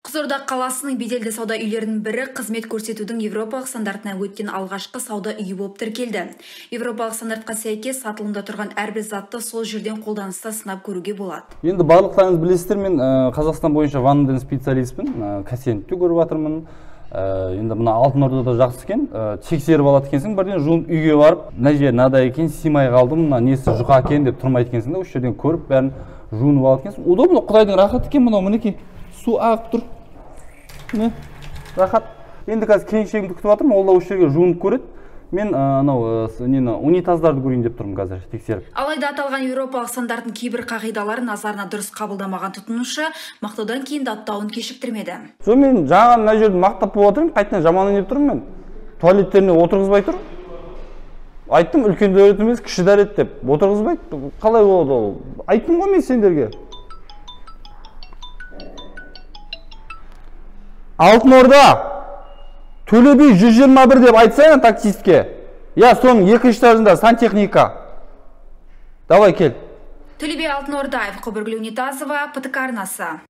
Қызылорда қаласының беделді сауда үйлерінің бірі қызмет көрсетудің еуропалық стандартына өткен алғашқы сауда үйі болып тіркелді. Еуропалық стандартқа сәйкес сатылымда тұрған әрбір затты сол жерден қолданыста сынап көруге болады. Енді барлықтарыңыз білесіздер, мен Қазақстан бойынша ваннадан специалистпін, коэффициентті көріп жатырмын. Енді мына Алтын Ордада жақсы екен, тексеріп алады екенсің, бірден жуынып үйге барып, мына жер мынадай екен, симай қалдым, мына несі жұқа екен деп тұрмайды екенсің да, осы жерден көріп бәрін жуынып алады екенсің. Удобно, Құдайдың рахаты екен, мынау мінекей. Су ағып тұр. Не? Рахат. Енді қазір келіншегімді күтіп жатырмын, ол да осы жерге жуынып көреді. Мен унитаздарды көрейін деп тұрмын қазір тексеріп. Алайда аталған еуропалық стандарттың кейбір қағидаларын назарына дұрыс қабылдамаған тұтынушы мақтаудан кейін даттауын кешіктірмеді. Мен жаңа мына жерді мақтап болып отырмын, қайтадан жаман деп тұрмын мен. Туалеттеріне отырғызбай тұр. Айттым, үлкен дәрет емес, кіші дәрет деп отырғызбайды. Қалай болады ол? Айттым ғой мен сендерге. Алтын Орда, Төле би 121 деп айтсайын таксистке. Я соның екінші этажында сантехника. Давай кел. Төле би Алтын Ордаев, Құбыргүл Унитазова, ПТК арнасы.